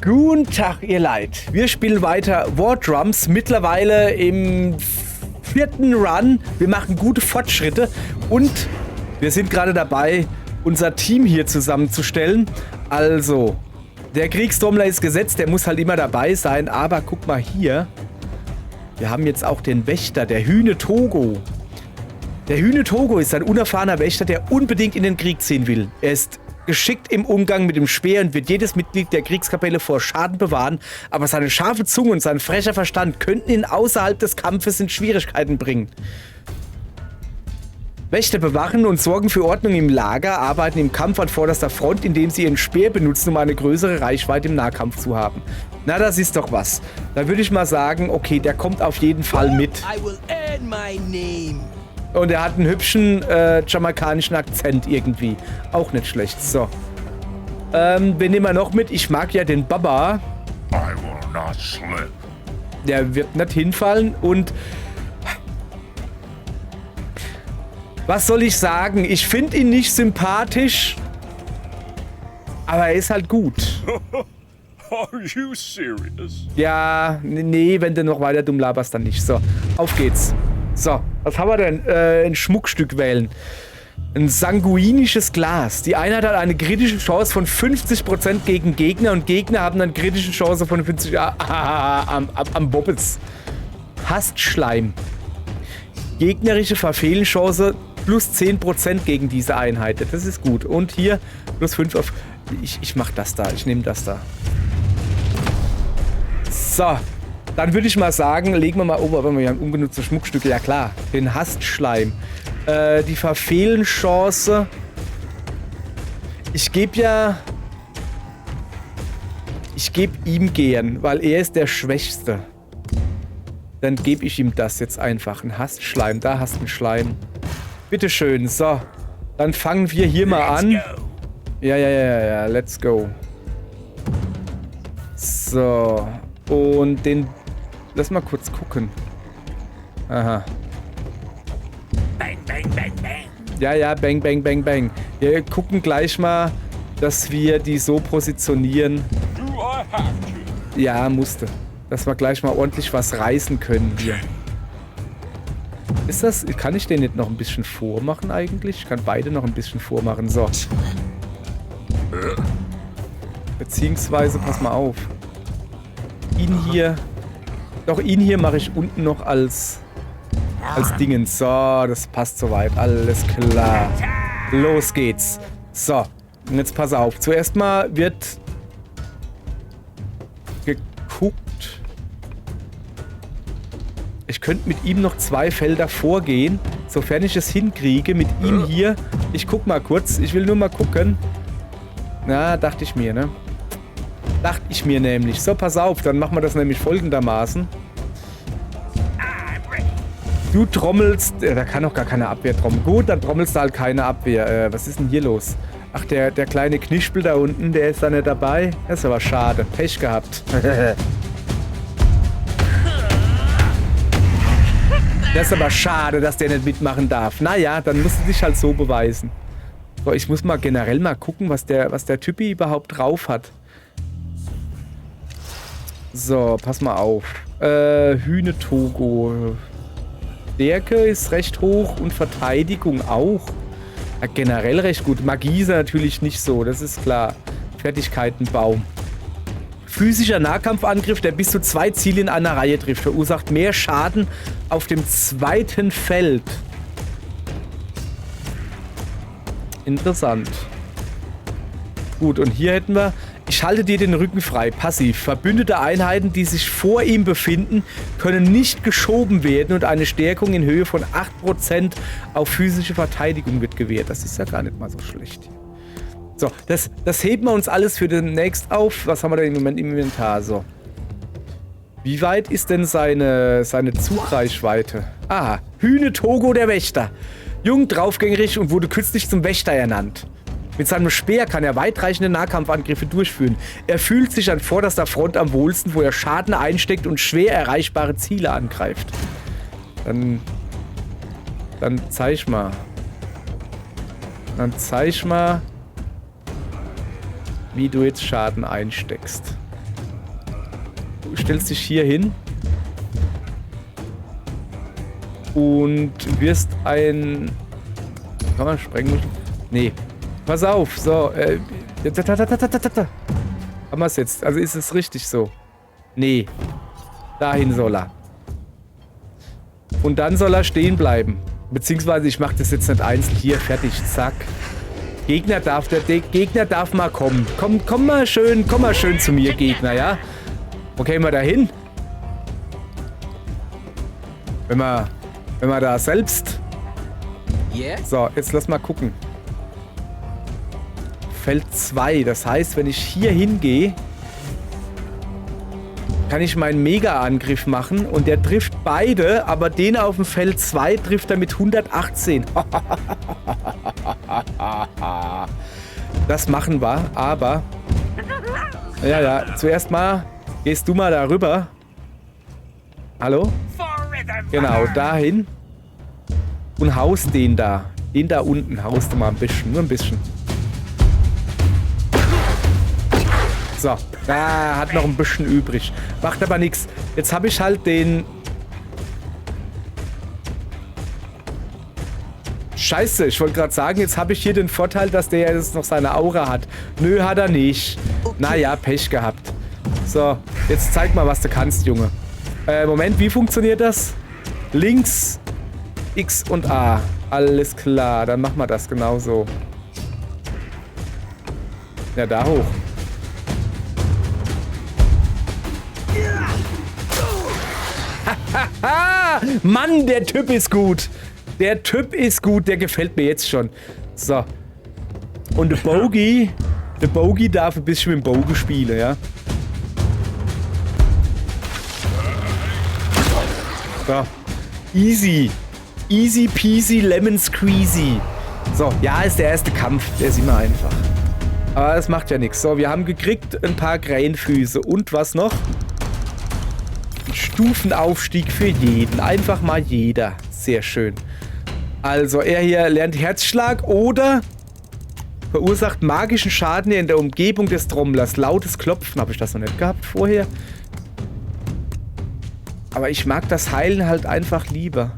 Guten Tag, ihr Leid. Wir spielen weiter War Drums, mittlerweile im 4. Run. Wir machen gute Fortschritte und wir sind gerade dabei, unser Team hier zusammenzustellen. Also, der Kriegstrommler ist gesetzt, der muss halt immer dabei sein, aber guck mal hier. Wir haben jetzt auch den Wächter, der Hühne Togo. Der Hühne Togo ist ein unerfahrener Wächter, der unbedingt in den Krieg ziehen will. Er ist geschickt im Umgang mit dem Speer und wird jedes Mitglied der Kriegskapelle vor Schaden bewahren, aber seine scharfe Zunge und sein frecher Verstand könnten ihn außerhalb des Kampfes in Schwierigkeiten bringen. Wächter bewachen und sorgen für Ordnung im Lager, arbeiten im Kampf an vorderster Front, indem sie ihren Speer benutzen, um eine größere Reichweite im Nahkampf zu haben. Na, das ist doch was. Da würde ich mal sagen, okay, der kommt auf jeden Fall mit. Und er hat einen hübschen jamaikanischen Akzent irgendwie. Auch nicht schlecht. So. Wen nehmen wir noch mit? Ich mag ja den Baba. I will not slip. Der wird nicht hinfallen. Und was soll ich sagen? Ich finde ihn nicht sympathisch. Aber er ist halt gut. Are you serious? Ja, nee, wenn du noch weiter dumm laberst, dann nicht. So, auf geht's. So, was haben wir denn? Ein Schmuckstück wählen. Ein sanguinisches Glas. Die Einheit hat eine kritische Chance von 50% gegen Gegner und Gegner haben eine kritische Chance von 50% am Bobbes. Hastschleim. Gegnerische Verfehlenchance plus 10% gegen diese Einheit. Das ist gut. Und hier plus 5 auf... Ich mach das da. Ich nehme das da. So. Dann würde ich mal sagen, legen wir mal... Oh, aber wir haben ungenutzte Schmuckstücke. Ja klar, den Hastschleim. Die Verfehlenchance. Ich gebe ja... Ich gebe ihm gern, weil er ist der Schwächste. Dann gebe ich ihm das jetzt einfach. Ein Hastschleim. Da hast du einen Schleim. Bitteschön. So. Dann fangen wir hier mal an. Ja. Let's go. So. Und den... Lass mal kurz gucken. Aha. Bang, bang, bang, bang. Ja, bang, bang, bang, bang. Wir gucken gleich mal, dass wir die so positionieren. Do I have to? Ja, musste. Dass wir gleich mal ordentlich was reißen können hier. Ist das... Kann ich den nicht noch ein bisschen vormachen eigentlich? Ich kann beide noch ein bisschen vormachen. So. Beziehungsweise, pass mal auf. Ihn hier... Doch, ihn hier mache ich unten noch als Dingens. So, das passt soweit. Alles klar. Los geht's. So, und jetzt pass auf. Zuerst mal wird geguckt. Ich könnte mit ihm noch 2 Felder vorgehen, sofern ich es hinkriege. Mit ihm hier. Ich guck mal kurz. Ich will nur mal gucken. Na, dachte ich mir, ne? Dachte ich mir nämlich. So, pass auf, dann machen wir das nämlich folgendermaßen. Du trommelst... da kann doch gar keine Abwehr trommeln. Gut, dann trommelst du halt keine Abwehr. Was ist denn hier los? Ach, der kleine Knispel da unten, der ist da nicht dabei. Das ist aber schade. Pech gehabt. Das ist aber schade, dass der nicht mitmachen darf. Naja, dann musst du dich halt so beweisen. So, ich muss mal generell mal gucken, was der Typi überhaupt drauf hat. So, pass mal auf. Hühne Togo. Stärke ist recht hoch und Verteidigung auch. Ja, generell recht gut. Magie ist natürlich nicht so, das ist klar. Fertigkeitenbaum. Physischer Nahkampfangriff, der bis zu 2 Ziele in einer Reihe trifft, verursacht mehr Schaden auf dem 2. Feld. Interessant. Gut, und hier hätten wir... Ich halte dir den Rücken frei. Passiv. Verbündete Einheiten, die sich vor ihm befinden, können nicht geschoben werden und eine Stärkung in Höhe von 8% auf physische Verteidigung wird gewährt. Das ist ja gar nicht mal so schlecht. So, das heben wir uns alles für demnächst auf. Was haben wir denn im Moment im Inventar? So. Wie weit ist denn seine Zugreichweite? Ah, Hühne Togo, der Wächter. Jung, draufgängerisch und wurde kürzlich zum Wächter ernannt. Mit seinem Speer kann er weitreichende Nahkampfangriffe durchführen. Er fühlt sich an vorderster Front am wohlsten, wo er Schaden einsteckt und schwer erreichbare Ziele angreift. Dann zeig mal. wie du jetzt Schaden einsteckst. Du stellst dich hier hin und wirst ein... Kann man sprengen? Nee. Pass auf, so. Haben wir es jetzt? Also ist es richtig so? Nee. Dahin soll er. Und dann soll er stehen bleiben. Beziehungsweise ich mache das jetzt nicht einzeln. Hier, fertig, zack. Der Gegner darf mal kommen. Komm mal schön zu mir, Gegner, ja? Okay, mal dahin. Wenn wir da selbst... So, jetzt lass mal gucken. Feld 2. Das heißt, wenn ich hier hingehe, kann ich meinen Mega-Angriff machen und der trifft beide, aber den auf dem Feld 2 trifft er mit 118. Das machen wir, aber... Ja, zuerst mal gehst du mal darüber. Hallo? Genau, dahin. Und haust den da. Den da unten haust du mal ein bisschen, nur ein bisschen. So, da hat noch ein bisschen übrig. Macht aber nichts. Jetzt habe ich halt den... Scheiße, ich wollte gerade sagen, jetzt habe ich hier den Vorteil, dass der jetzt noch seine Aura hat. Nö, hat er nicht. Okay. Naja, Pech gehabt. So, jetzt zeig mal, was du kannst, Junge. Moment, wie funktioniert das? Links, X und A. Alles klar, dann machen wir das genauso. Ja, da hoch. Mann, der Typ ist gut. Der Typ ist gut, der gefällt mir jetzt schon. So. Und der Bogey darf ein bisschen mit dem Bogen spielen, ja. So. Easy. Easy peasy lemon squeezy. So, ja, ist der erste Kampf. Der ist immer einfach. Aber das macht ja nichts. So, wir haben gekriegt ein paar Krähenfüße. Und was noch? Ein Stufenaufstieg für jeden. Einfach mal jeder. Sehr schön. Also, er hier lernt Herzschlag oder verursacht magischen Schaden in der Umgebung des Trommlers. Lautes Klopfen. Habe ich das noch nicht gehabt vorher? Aber ich mag das Heilen halt einfach lieber.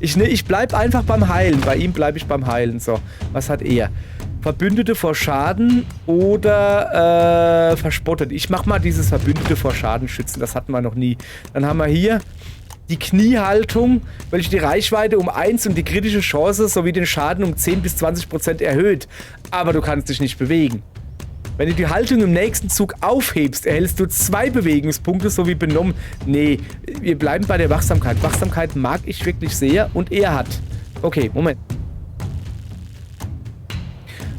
Ich bleib einfach beim Heilen. Bei ihm bleibe ich beim Heilen. So, was hat er? Verbündete vor Schaden oder verspottet. Ich mach mal dieses Verbündete vor Schaden schützen. Das hatten wir noch nie. Dann haben wir hier die Kniehaltung, welche die Reichweite um 1 und die kritische Chance sowie den Schaden um 10 bis 20% erhöht. Aber du kannst dich nicht bewegen. Wenn du die Haltung im nächsten Zug aufhebst, erhältst du 2 Bewegungspunkte sowie benommen. Nee, wir bleiben bei der Wachsamkeit. Wachsamkeit mag ich wirklich sehr und er hat. Okay, Moment.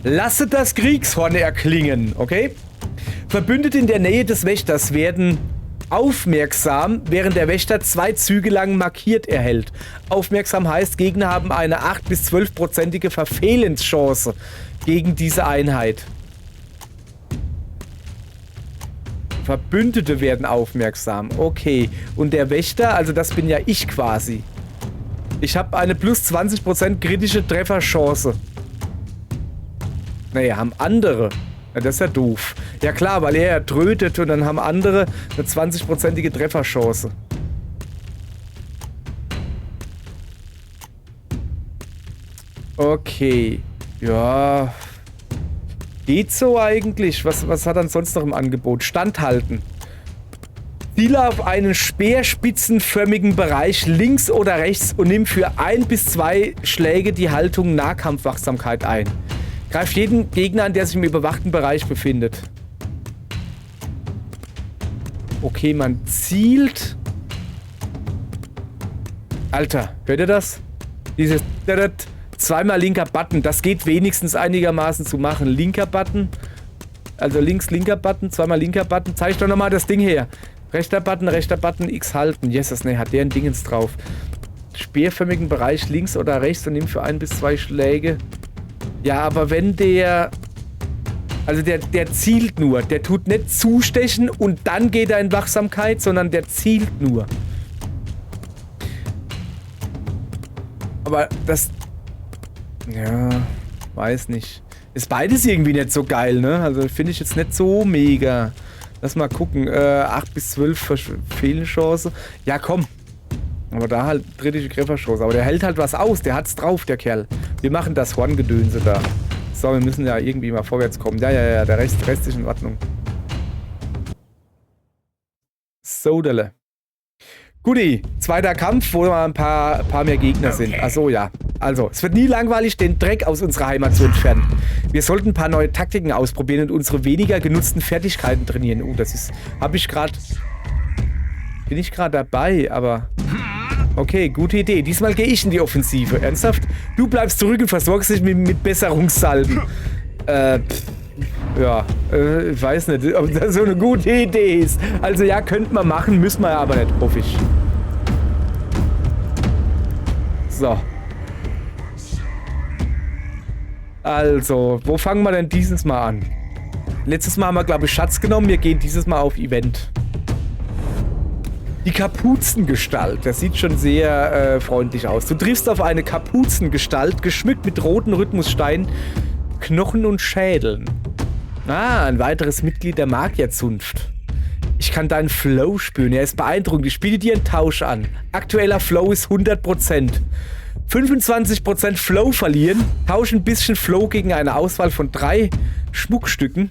Lasse das Kriegshorn erklingen, okay? Verbündete in der Nähe des Wächters werden aufmerksam, während der Wächter 2 Züge lang markiert erhält. Aufmerksam heißt, Gegner haben eine 8- bis 12%ige Verfehlenschance gegen diese Einheit. Verbündete werden aufmerksam. Okay. Und der Wächter, also das bin ja ich quasi. Ich habe eine plus 20% kritische Trefferchance. Naja, haben andere. Ja, das ist ja doof. Ja klar, weil er ja trötet und dann haben andere eine 20%ige Trefferchance. Okay. Ja... Geht so eigentlich. Was hat er sonst noch im Angebot? Standhalten. Ziele auf einen speerspitzenförmigen Bereich links oder rechts und nimm für 1 bis 2 Schläge die Haltung Nahkampfwachsamkeit ein. Greif jeden Gegner an, der sich im überwachten Bereich befindet. Okay, man zielt. Alter, hört ihr das? Dieses... Zweimal linker Button, das geht wenigstens einigermaßen zu machen. Linker Button, also linker Button, zweimal linker Button. Zeig doch nochmal das Ding her. Rechter Button, X halten. Jesus, ne, hat der ein Dingens drauf. Speerförmigen Bereich links oder rechts und nimm für 1 bis 2 Schläge. Ja, aber wenn der... Also der zielt nur. Der tut nicht zustechen und dann geht er in Wachsamkeit, sondern der zielt nur. Aber das... Ja, weiß nicht. Ist beides irgendwie nicht so geil, ne? Also finde ich jetzt nicht so mega. Lass mal gucken. 8 bis 12 Fehlenchance. Ja, komm. Aber da halt kritische Trefferchance. Aber der hält halt was aus. Der hat's drauf, der Kerl. Wir machen das Horngedönse da. So, wir müssen ja irgendwie mal vorwärts kommen. Ja. Der Rest ist in Ordnung. Sodele. Guti, zweiter Kampf, wo mal ein paar mehr Gegner sind. Achso, ja. Also, es wird nie langweilig, den Dreck aus unserer Heimat zu entfernen. Wir sollten ein paar neue Taktiken ausprobieren und unsere weniger genutzten Fertigkeiten trainieren. Das ist... Bin ich gerade dabei, aber... Okay, gute Idee. Diesmal gehe ich in die Offensive. Ernsthaft? Du bleibst zurück und versorgst dich mit Besserungssalben. Ich weiß nicht, ob das so eine gute Idee ist. Also ja, könnte man machen, müssen wir aber nicht, hoffe ich. So. Also, wo fangen wir denn dieses Mal an? Letztes Mal haben wir, glaube ich, Schatz genommen. Wir gehen dieses Mal auf Event. Die Kapuzengestalt. Das sieht schon sehr freundlich aus. Du triffst auf eine Kapuzengestalt, geschmückt mit roten Rhythmussteinen, Knochen und Schädeln. Ah, ein weiteres Mitglied der Magierzunft. Ich kann deinen Flow spüren. Er ist beeindruckend. Ich biete dir einen Tausch an. Aktueller Flow ist 100%. 25% Flow verlieren. Tausche ein bisschen Flow gegen eine Auswahl von 3 Schmuckstücken.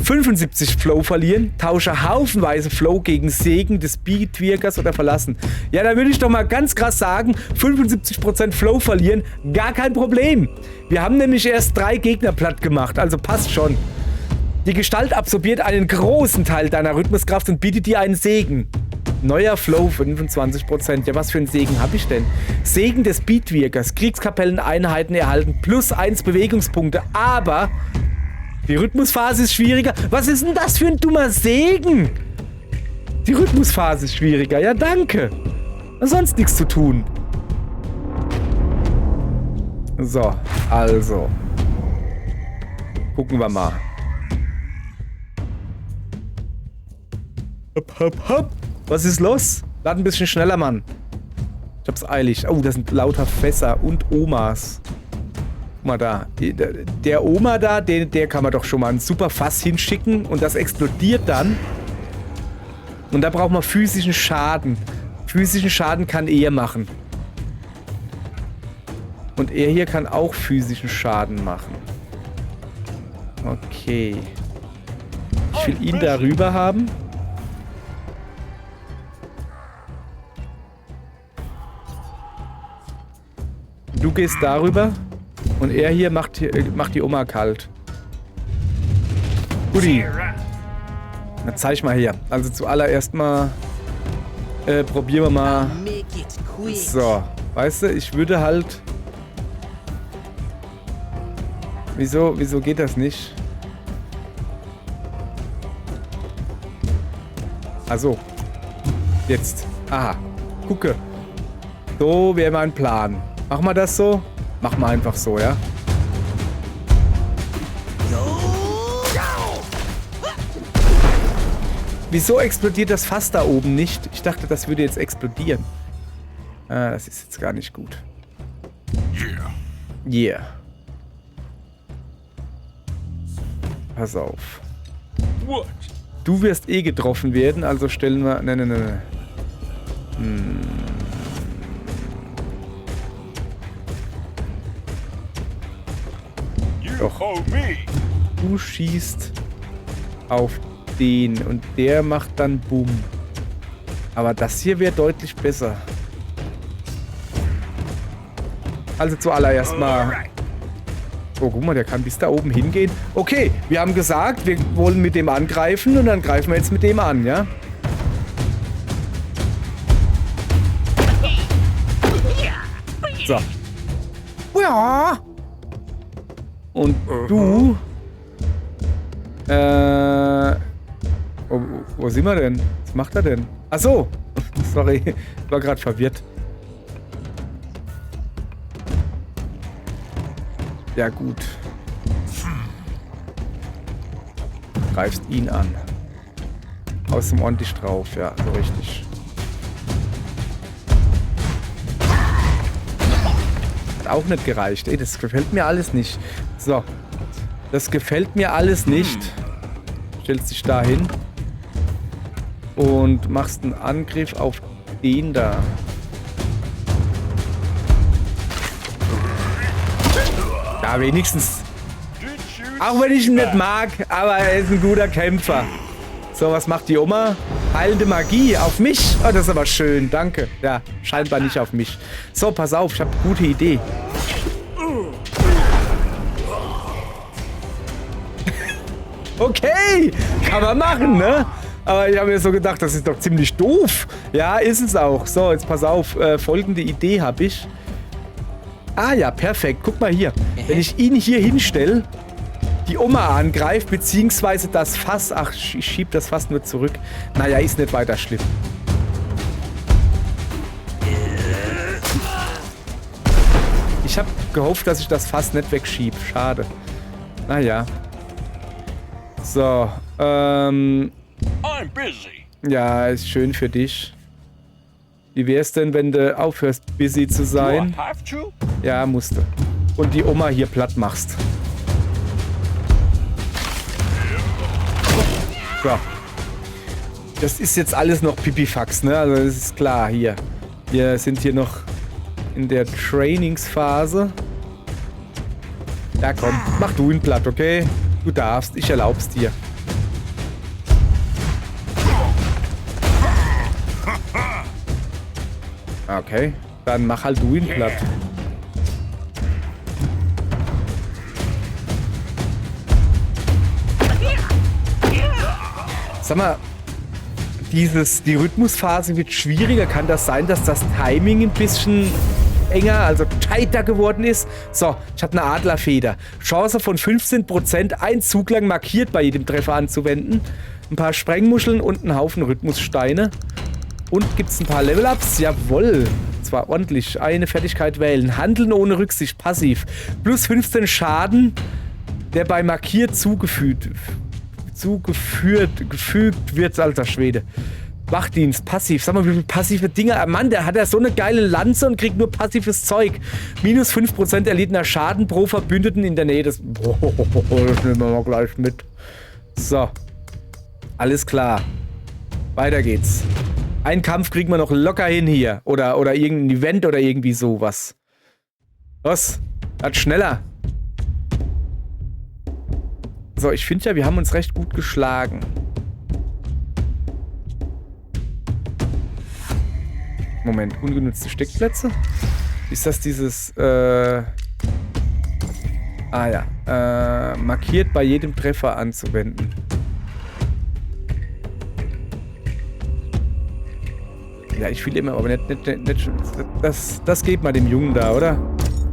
75 Flow verlieren. Tausche haufenweise Flow gegen Segen des Beatwirkers oder Verlassen. Ja, da würde ich doch mal ganz krass sagen, 75% Flow verlieren, gar kein Problem. Wir haben nämlich erst 3 Gegner platt gemacht, also passt schon. Die Gestalt absorbiert einen großen Teil deiner Rhythmuskraft und bietet dir einen Segen. Neuer Flow, 25%. Ja, was für einen Segen habe ich denn? Segen des Beatwirkers. Kriegskapelleneinheiten erhalten +1 Bewegungspunkte, aber die Rhythmusphase ist schwieriger. Was ist denn das für ein dummer Segen? Die Rhythmusphase ist schwieriger. Ja, danke. Sonst nichts zu tun. So, also. Gucken wir mal. Hopp. Was ist los? Lad ein bisschen schneller, Mann. Ich hab's eilig. Oh, das sind lauter Fässer und Omas. Guck mal da. Der Oma da, der kann man doch schon mal ein super Fass hinschicken und das explodiert dann. Und da braucht man physischen Schaden. Physischen Schaden kann er machen. Und er hier kann auch physischen Schaden machen. Okay. Ich will ihn darüber haben. Du gehst darüber. Und er hier macht die Oma kalt. Guti. Na, zeig mal her. Also zuallererst mal probieren wir mal. So. Weißt du, ich würde halt... Wieso geht das nicht? Also. Jetzt. Aha. Gucke. So wäre mein Plan. Machen wir das so? Machen wir einfach so, ja? Wieso explodiert das Fass da oben nicht? Ich dachte, das würde jetzt explodieren. Ah, das ist jetzt gar nicht gut. Yeah. Pass auf. Du wirst eh getroffen werden, also stellen wir... Ne. Doch. Du schießt auf den und der macht dann Boom. Aber das hier wäre deutlich besser. Also zuallererst mal... Oh, guck mal, der kann bis da oben hingehen. Okay, wir haben gesagt, wir wollen mit dem angreifen und dann greifen wir jetzt mit dem an, ja? So. Ja. Und du... Wo sind wir denn? Was macht er denn? Ach so. Sorry, ich war gerade verwirrt. Ja gut. Greifst ihn an. Haust ihm ordentlich drauf, ja, so richtig. Hat auch nicht gereicht. Ey, das gefällt mir alles nicht. So. Das gefällt mir alles nicht. Stellst dich da hin. Und machst einen Angriff auf den da. Ja, wenigstens. Auch wenn ich ihn nicht mag, aber er ist ein guter Kämpfer. So, was macht die Oma? Heilende Magie auf mich? Oh, das ist aber schön, danke. Ja, scheinbar nicht auf mich. So, pass auf, ich habe eine gute Idee. Okay, kann man machen, ne? Aber ich habe mir so gedacht, das ist doch ziemlich doof. Ja, ist es auch. So, jetzt pass auf, folgende Idee habe ich. Ah ja, perfekt. Guck mal hier. Wenn ich ihn hier hinstelle, die Oma angreift, beziehungsweise das Fass... Ach, ich schieb das Fass nur zurück. Naja, ist nicht weiter schlimm. Ich habe gehofft, dass ich das Fass nicht wegschieb. Schade. Naja. So, I'm busy. ja, ist schön für dich. Wie wär's denn, wenn du aufhörst, busy zu sein? Do I have to? Ja, musst du. Und die Oma hier platt machst. So. Das ist jetzt alles noch Pipifax, ne? Also das ist klar, hier. Wir sind hier noch in der Trainingsphase. Ja, komm, mach du ihn platt, okay? Du darfst, ich erlaub's dir. Okay, dann mach halt du ihn platt. Sag mal, die Rhythmusphase wird schwieriger. Kann das sein, dass das Timing ein bisschen enger, also tighter geworden ist? So, ich habe eine Adlerfeder. Chance von 15%, ein Zug lang markiert bei jedem Treffer anzuwenden. Ein paar Sprengmuscheln und einen Haufen Rhythmussteine. Und gibt es ein paar Level-Ups? Jawohl. Zwar ordentlich. Eine Fertigkeit wählen. Handeln ohne Rücksicht. Passiv. Plus 15 Schaden, der bei markiert gefügt wird, alter Schwede. Wachdienst, passiv. Sag mal, wie viele passive Dinger. Mann, der hat ja so eine geile Lanze und kriegt nur passives Zeug. Minus 5% erlittener Schaden pro Verbündeten in der Nähe des... Das nehmen wir mal gleich mit. So. Alles klar. Weiter geht's. Einen Kampf kriegen wir noch locker hin hier. Oder irgendein Event oder irgendwie sowas. Was? Hat schneller. So, ich finde ja, wir haben uns recht gut geschlagen. Moment, ungenutzte Steckplätze? Ist das dieses, Ah ja, markiert bei jedem Treffer anzuwenden. Ja, ich will immer, aber nicht das geht mal dem Jungen da, oder?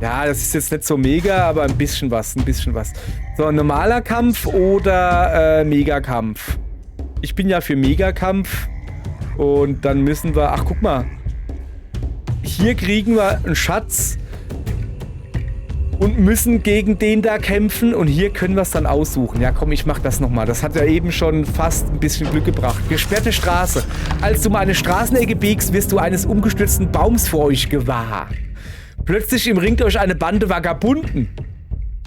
Ja, das ist jetzt nicht so mega, aber ein bisschen was. So, ein normaler Kampf oder Megakampf? Ich bin ja für Megakampf. Und dann müssen wir... Ach, guck mal. Hier kriegen wir einen Schatz. Und müssen gegen den da kämpfen. Und hier können wir es dann aussuchen. Ja, komm, ich mach das nochmal. Das hat ja eben schon fast ein bisschen Glück gebracht. Gesperrte Straße. Als du mal eine Straßenecke biegst, wirst du eines umgestürzten Baums vor euch gewahr. Plötzlich umringt euch eine Bande Vagabunden.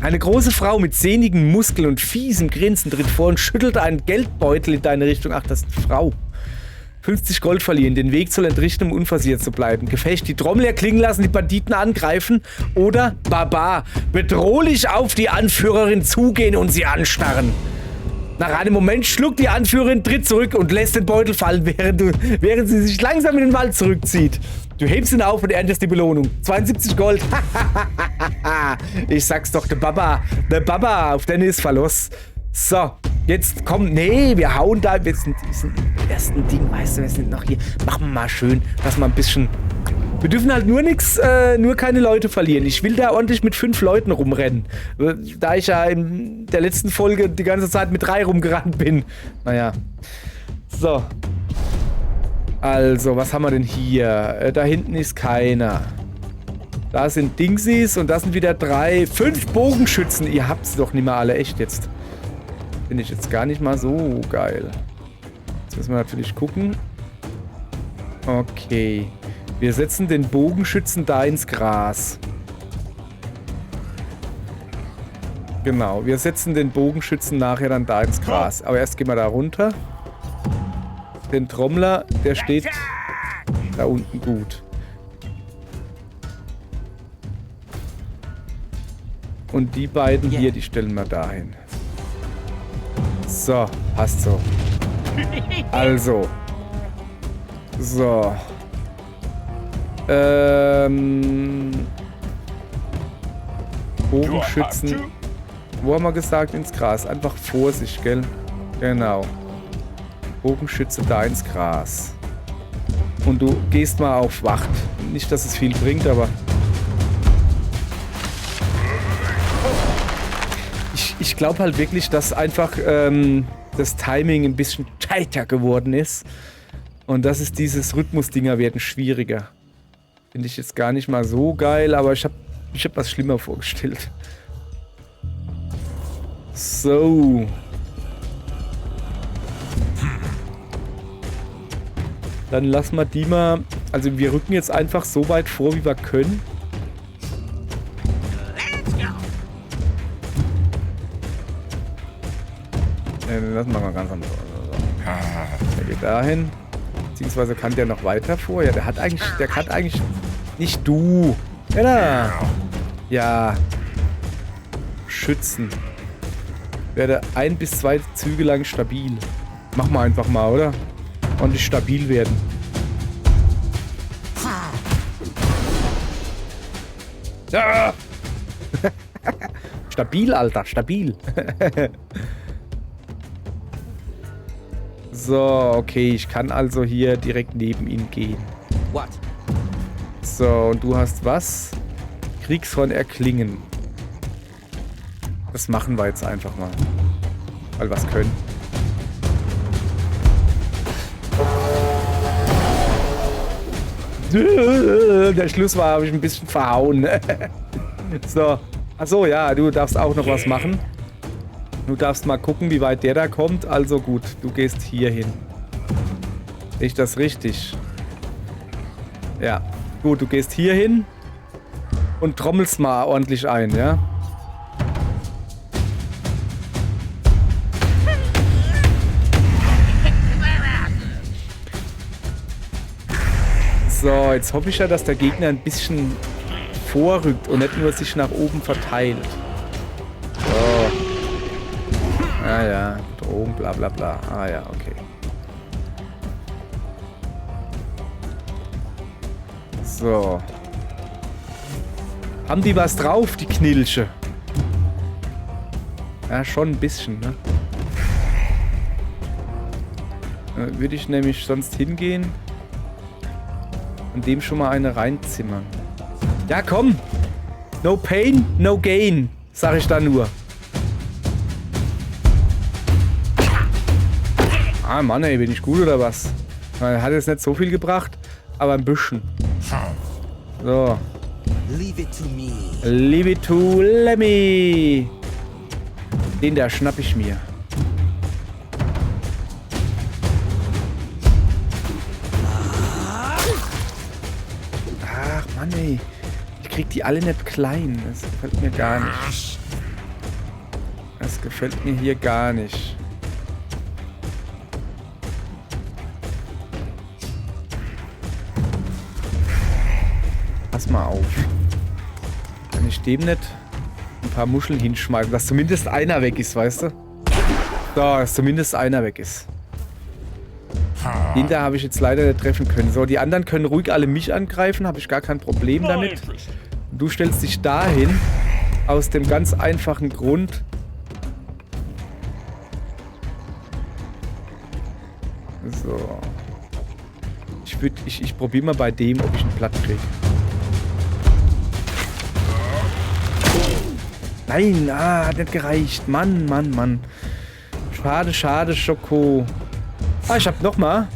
Eine große Frau mit sehnigen Muskeln und fiesem Grinsen tritt vor und schüttelt einen Geldbeutel in deine Richtung. Ach, das ist eine Frau. 50 Gold verlieren, den Weg zur Entrichtung, um unversehrt zu bleiben. Gefecht, die Trommel erklingen lassen, die Banditen angreifen. Oder Baba, bedrohlich auf die Anführerin zugehen und sie anstarren. Nach einem Moment schluckt die Anführerin, tritt zurück und lässt den Beutel fallen, während sie sich langsam in den Wald zurückzieht. Du hebst ihn auf und erntest die Belohnung. 72 Gold. Ich sag's doch, der Baba, auf den ist Verlust. So, jetzt komm, nee, wir hauen da, wir sind im ersten Ding, weißt du, wir sind noch hier. Machen wir mal schön, dass wir ein bisschen... Wir dürfen halt nur keine Leute verlieren. Ich will da ordentlich mit 5 Leuten rumrennen. Da ich ja in der letzten Folge die ganze Zeit mit 3 rumgerannt bin. Naja. So. Also, was haben wir denn hier? Da hinten ist keiner. Da sind Dingsies und da sind wieder 3. 5 Bogenschützen. Ihr habt sie doch nicht mehr alle, echt jetzt. Finde ich jetzt gar nicht mal so geil. Jetzt müssen wir natürlich gucken. Okay. Wir setzen den Bogenschützen da ins Gras. Genau, wir setzen den Bogenschützen nachher dann da ins Gras. Aber erst gehen wir da runter. Den Trommler, der steht da unten gut. Und die beiden hier, die stellen wir dahin. So, passt so. Also. So. Bogenschützen. Wo haben wir gesagt? Ins Gras. Einfach Vorsicht, gell? Genau. Bogenschütze da ins Gras. Und du gehst mal auf Wacht. Nicht, dass es viel bringt, aber... Ich glaube halt wirklich, dass einfach das Timing ein bisschen tighter geworden ist. Und das ist dieses Rhythmusdinger werden schwieriger. Finde ich jetzt gar nicht mal so geil, aber ich hab was schlimmer vorgestellt. So. Dann lassen wir die mal... Also wir rücken jetzt einfach so weit vor, wie wir können. Den lassen wir mal ganz anders. Der geht dahin. Beziehungsweise kann der noch weiter vor. Ja, der kann eigentlich... Nicht du. Ja, da. Ja. Schützen. Werde 1 bis 2 Züge lang stabil. Machen wir einfach mal, oder? Und nicht stabil werden. Ja. Stabil, Alter, stabil. So, okay, ich kann also hier direkt neben ihn gehen. What? So, und du hast was? Kriegshorn erklingen. Das machen wir jetzt einfach mal. Weil wir es können. Der Schluss war, habe ich ein bisschen verhauen. So. Achso, ja, du darfst auch noch was machen. Du darfst mal gucken, wie weit der da kommt. Also gut, du gehst hier hin. Sehe ich das richtig? Ja. Gut, du gehst hier hin und trommelst mal ordentlich ein, ja? So, jetzt hoffe ich ja, dass der Gegner ein bisschen vorrückt und nicht nur sich nach oben verteilt. So. Ah ja, Drogen, bla bla bla. Ah ja, okay. So. Haben die was drauf, die Knilche? Ja, schon ein bisschen, ne? Würde ich nämlich sonst hingehen und dem schon mal eine reinzimmern. Ja, komm! No pain, no gain, sag ich da nur. Ah, Mann, ey, bin ich gut oder was? Hat jetzt nicht so viel gebracht, aber ein bisschen. So. Leave it to me. Leave it to Lemmy. Den da schnapp ich mir. Ach, Mann, ey. Ich krieg die alle nicht klein. Das gefällt mir gar nicht. Das gefällt mir hier gar nicht. Pass mal auf. Kann ich dem nicht ein paar Muscheln hinschmeißen, dass zumindest einer weg ist, weißt du? So, dass zumindest einer weg ist. Den da habe ich jetzt leider nicht treffen können. So, die anderen können ruhig alle mich angreifen, habe ich gar kein Problem damit. Du stellst dich dahin, aus dem ganz einfachen Grund. So. Ich probiere mal bei dem, ob ich einen Platt kriege. Nein, hat nicht gereicht. Mann, Mann, Mann. Schade, schade, Schoko. Ah, ich hab noch mal.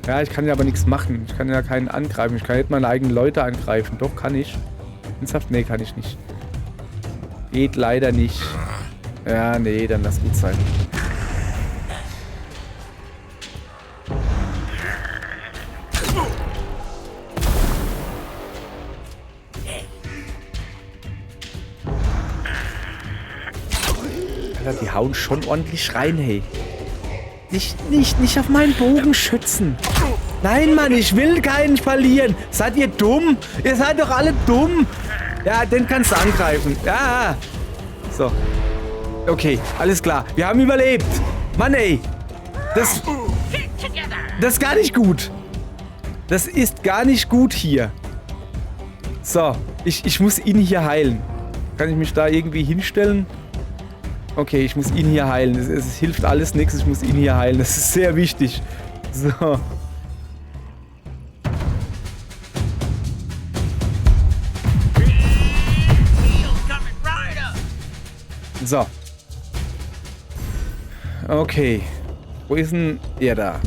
Ja, ich kann ja aber nichts machen. Ich kann ja keinen angreifen. Ich kann nicht meine eigenen Leute angreifen. Doch, kann ich. Ernsthaft? Nee, kann ich nicht. Geht leider nicht. Ja, nee, dann lass gut sein. die hauen schon ordentlich rein, hey. Nicht auf meinen Bogen schützen. Nein, Mann, ich will keinen verlieren. Seid ihr dumm? Ihr seid doch alle dumm. Ja, den kannst du angreifen. Ja. So. Okay, alles klar. Wir haben überlebt. Mann, ey. Das ist gar nicht gut. Das ist gar nicht gut hier. So, ich muss ihn hier heilen. Kann ich mich da irgendwie hinstellen? Okay, ich muss ihn hier heilen. Es hilft alles nichts. Ich muss ihn hier heilen. Das ist sehr wichtig. So. So. Okay. Wo ist denn er da?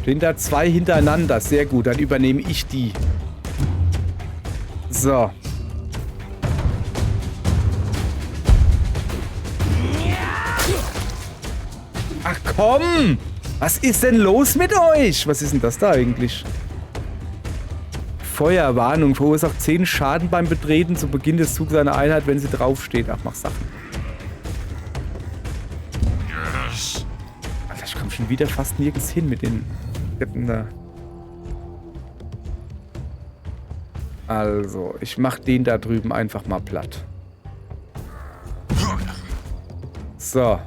Stehen da zwei hintereinander. Sehr gut, dann übernehme ich die. So. Ach komm! Was ist denn los mit euch? Was ist denn das da eigentlich? Feuerwarnung. Verursacht 10 Schaden beim Betreten zu Beginn des Zugs einer Einheit, wenn sie draufsteht. Ach, mach Sachen. Alter, ich komme schon wieder fast nirgends hin mit den Rippen da. Also, ich mach den da drüben einfach mal platt. So.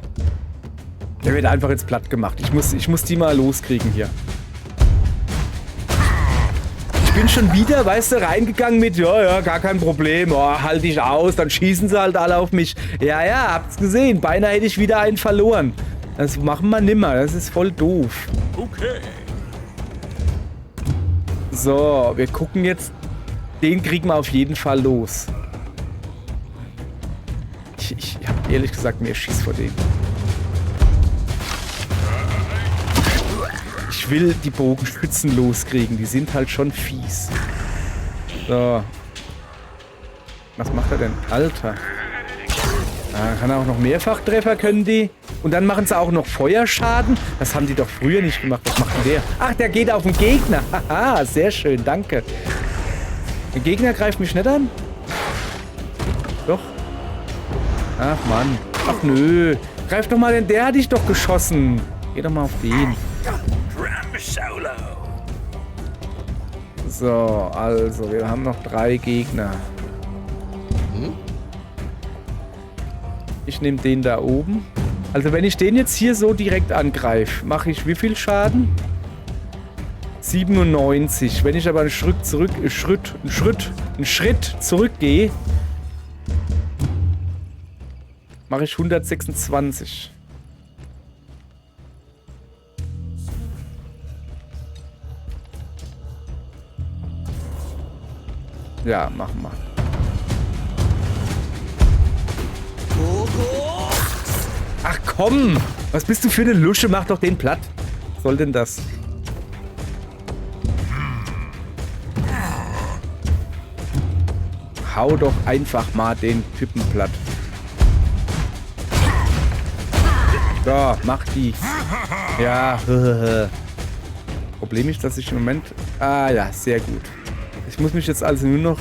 Der wird einfach jetzt platt gemacht. Ich muss die mal loskriegen hier. Ich bin schon wieder, weißt du, reingegangen mit, ja, gar kein Problem, oh, halt dich aus, dann schießen sie halt alle auf mich. Ja, habt's gesehen, beinahe hätte ich wieder einen verloren. Das machen wir nimmer, das ist voll doof. Okay. So, wir gucken jetzt, den kriegen wir auf jeden Fall los. Ich habe ehrlich gesagt mehr Schiss vor denen. Ich will die Bogenschützen loskriegen. Die sind halt schon fies. So. Was macht er denn? Alter. Ah, kann er auch noch Mehrfachtreffer, können die? Und dann machen sie auch noch Feuerschaden? Das haben die doch früher nicht gemacht. Was macht denn der? Ach, der geht auf den Gegner. Haha, sehr schön, danke. Der Gegner greift mich nicht an? Doch. Ach, Mann. Ach, nö. Greif doch mal den. Der hat dich doch geschossen. Geh doch mal auf den. So, also, wir haben noch 3 Gegner. Ich nehme den da oben. Also, wenn ich den jetzt hier so direkt angreife, mache ich wie viel Schaden? 97. Wenn ich aber einen Schritt zurückgehe, mache ich 126. Ja, machen wir. Ach komm! Was bist du für eine Lusche? Mach doch den platt. Was soll denn das? Hau doch einfach mal den Typen platt. So, mach die. Ja. Problem ist, dass ich im Moment... Ah ja, sehr gut. Ich muss mich jetzt also nur noch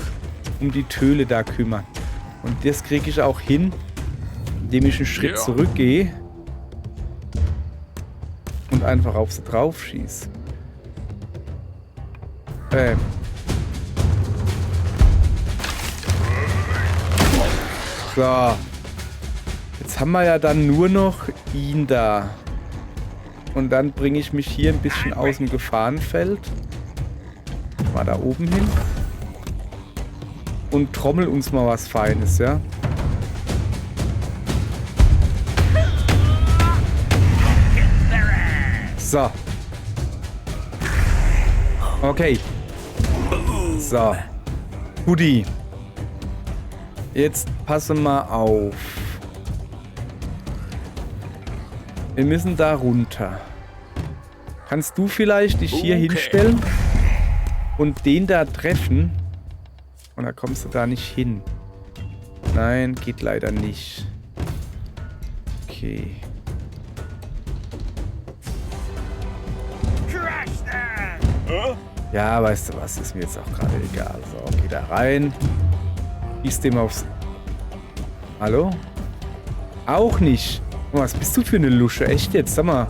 um die Töle da kümmern. Und das kriege ich auch hin, indem ich einen Schritt zurückgehe und einfach auf sie drauf schieße. So. Jetzt haben wir ja dann nur noch ihn da. Und dann bringe ich mich hier ein bisschen aus dem Gefahrenfeld. Mal da oben hin. Und trommel uns mal was Feines, ja? So. Okay. So. Guti. Jetzt passe mal auf. Wir müssen da runter. Kannst du vielleicht dich hier hinstellen und den da treffen? Und da kommst du da nicht hin. Nein, geht leider nicht. Okay. Ja, weißt du was, ist mir jetzt auch gerade egal. So, geh da rein. Schieß dem aufs Hallo? Auch nicht. Oh, was bist du für eine Lusche? Echt jetzt? Sag mal.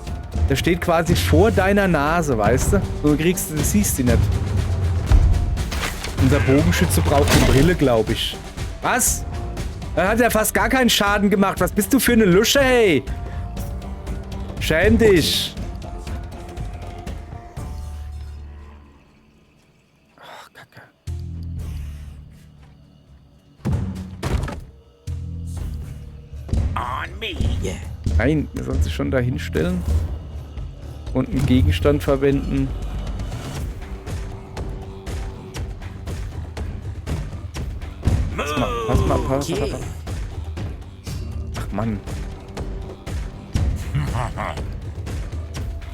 Der steht quasi vor deiner Nase, weißt du? So kriegst du, siehst du nicht. Unser Bogenschütze braucht eine Brille, glaube ich. Was? Er hat ja fast gar keinen Schaden gemacht. Was bist du für eine Lusche, hey? Schäm dich. Ach, Kacke. On me. Yeah. Nein, wir sollen sich schon da hinstellen. Und einen Gegenstand verwenden. Pass mal. Ach Mann.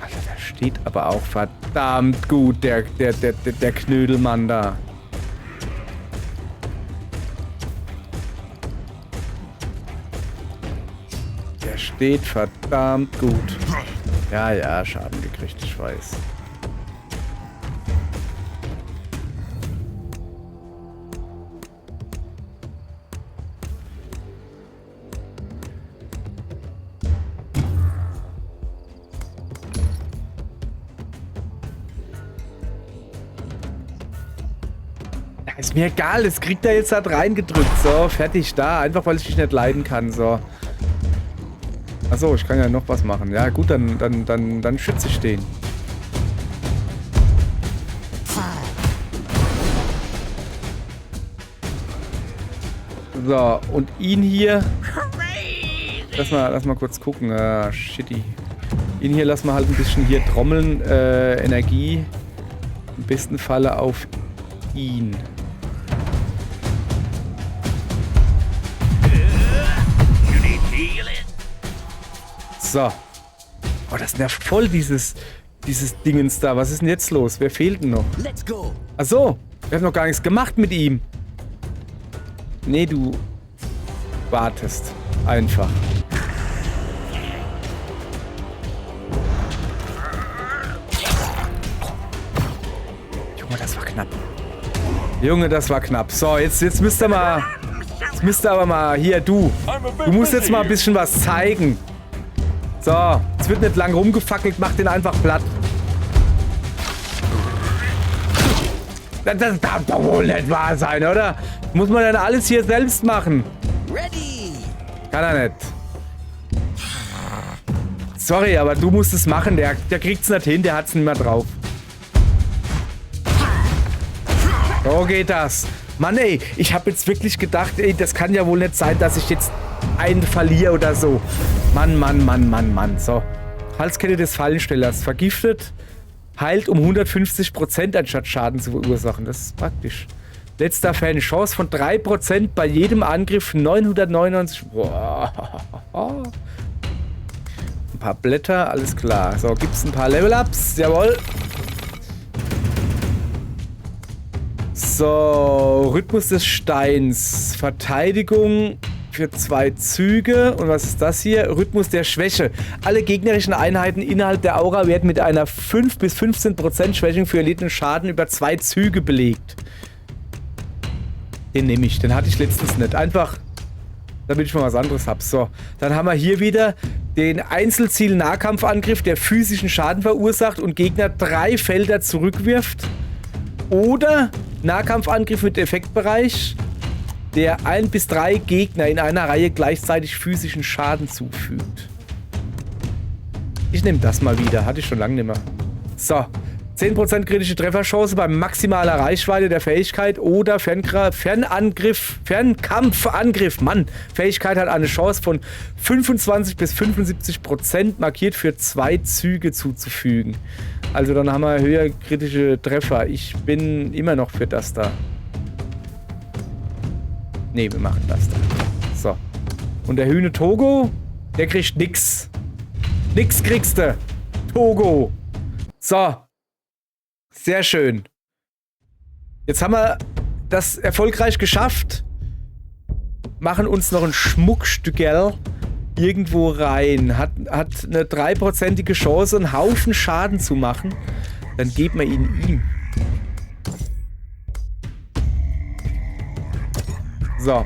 Alter, der steht aber auch verdammt gut, der Knödelmann da. Der steht verdammt gut. Ja, Schaden gekriegt, ich weiß. Ist mir egal, das kriegt er jetzt halt reingedrückt. So, fertig, da. Einfach, weil ich dich nicht leiden kann, so. Achso, ich kann ja noch was machen. Ja, gut, dann schütze ich den. So, und ihn hier... Lass mal kurz gucken. Ah, shitty. Ihn hier lassen wir halt ein bisschen hier trommeln. Energie. Im besten Falle auf ihn. So. Oh, das nervt voll, dieses Dingens da. Was ist denn jetzt los? Wer fehlt denn noch? Let's go. Ach so. Wir haben noch gar nichts gemacht mit ihm. Nee, du wartest. Einfach. Junge, das war knapp. Junge, das war knapp. So, jetzt müsst ihr mal... Jetzt müsst ihr aber mal... Hier, du. Du musst jetzt mal ein bisschen was zeigen. So, es wird nicht lang rumgefackelt, mach den einfach platt. Das darf doch wohl nicht wahr sein, oder? Muss man dann alles hier selbst machen? Ready. Kann er nicht. Sorry, aber du musst es machen. Der kriegt's nicht hin, der hat's nicht mehr drauf. So geht das. Mann, ey, ich habe jetzt wirklich gedacht, ey, das kann ja wohl nicht sein, dass ich jetzt einen verliere oder so. Mann. So. Halskette des Fallenstellers. Vergiftet. Heilt um 150% anstatt Schaden zu verursachen. Das ist praktisch. Letzter Fan. Chance von 3% bei jedem Angriff. 999. Boah. Ein paar Blätter. Alles klar. So, gibt's ein paar Level-Ups. Jawohl. So, Rhythmus des Steins. Verteidigung für 2 Züge. Und was ist das hier? Rhythmus der Schwäche. Alle gegnerischen Einheiten innerhalb der Aura werden mit einer 5 bis 15% Schwächung für erlittenen Schaden über 2 Züge belegt. Den nehme ich. Den hatte ich letztens nicht. Einfach, damit ich mal was anderes habe. So, dann haben wir hier wieder den Einzelziel-Nahkampfangriff, der physischen Schaden verursacht und Gegner 3 Felder zurückwirft. Oder Nahkampfangriff mit Effektbereich, der 1 bis 3 Gegner in einer Reihe gleichzeitig physischen Schaden zufügt. Ich nehme das mal wieder. Hatte ich schon lange nicht mehr. So. 10% kritische Trefferchance bei maximaler Reichweite der Fähigkeit oder Fernkampfangriff. Mann, Fähigkeit hat eine Chance von 25 bis 75% markiert für 2 Züge zuzufügen. Also dann haben wir höher kritische Treffer. Ich bin immer noch für das da. Ne, wir machen das da. So. Und der Hühne Togo, der kriegt nix. Nix kriegst du. Togo. So. Sehr schön. Jetzt haben wir das erfolgreich geschafft. Machen uns noch ein Schmuckstückerl irgendwo rein. Hat eine 3%ige Chance, einen Haufen Schaden zu machen. Dann geben wir ihn ihm. So.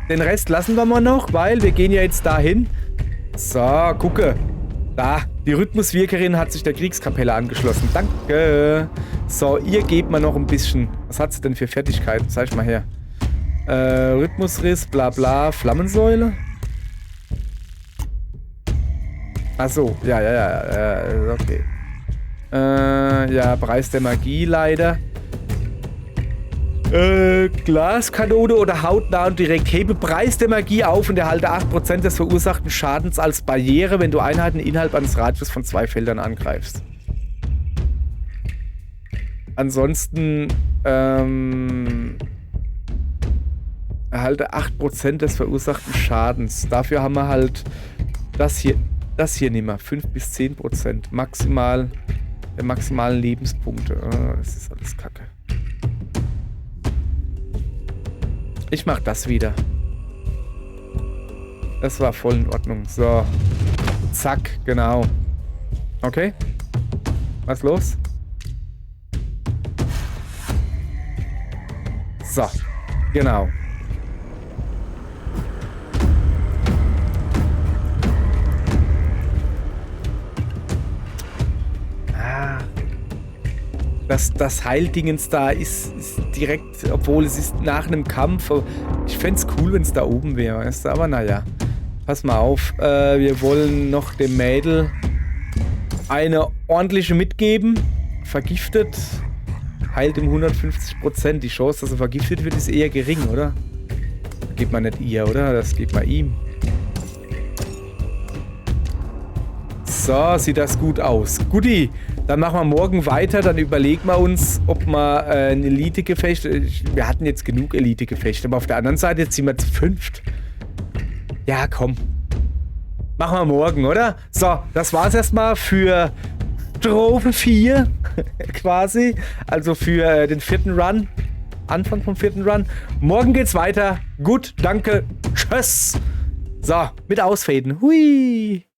Den Rest lassen wir mal noch, weil wir gehen ja jetzt dahin. So, gucke. Da, die Rhythmuswirkerin hat sich der Kriegskapelle angeschlossen. Danke. So, ihr gebt mal noch ein bisschen. Was hat sie denn für Fertigkeiten? Zeig mal her. Rhythmusriss, bla bla, Flammensäule. Achso, ja, okay. Ja, Preis der Magie leider. Glaskanone oder hautnah und direkt. Hebe Preis der Magie auf und erhalte 8% des verursachten Schadens als Barriere, wenn du Einheiten innerhalb eines Radius von 2 Feldern angreifst. Ansonsten, erhalte 8% des verursachten Schadens. Dafür haben wir halt das hier nicht mehr. 5 bis 10%. Maximal, der maximalen Lebenspunkte. Oh, das ist alles Kacke. Ich mach das wieder. Das war voll in Ordnung. So. Zack, genau. Okay. Was los? So. Genau. Das Heildingens da ist direkt, obwohl es ist nach einem Kampf. Ich fände es cool, wenn es da oben wäre, weißt du? Aber naja, pass mal auf. Wir wollen noch dem Mädel eine ordentliche mitgeben. Vergiftet. Heilt um 150%. Die Chance, dass er vergiftet wird, ist eher gering, oder? Das gibt man nicht ihr, oder? Das gibt man ihm. So, sieht das gut aus. Guti. Dann machen wir morgen weiter, dann überlegen wir uns, ob wir ein Elite-Gefecht... Wir hatten jetzt genug Elite-Gefechte, aber auf der anderen Seite jetzt sind wir zu 5. Ja, komm. Machen wir morgen, oder? So, das war's erstmal für Strophe 4, quasi. Also für den 4. Run. Anfang vom 4. Run. Morgen geht's weiter. Gut, danke. Tschüss. So, mit Ausfaden. Hui.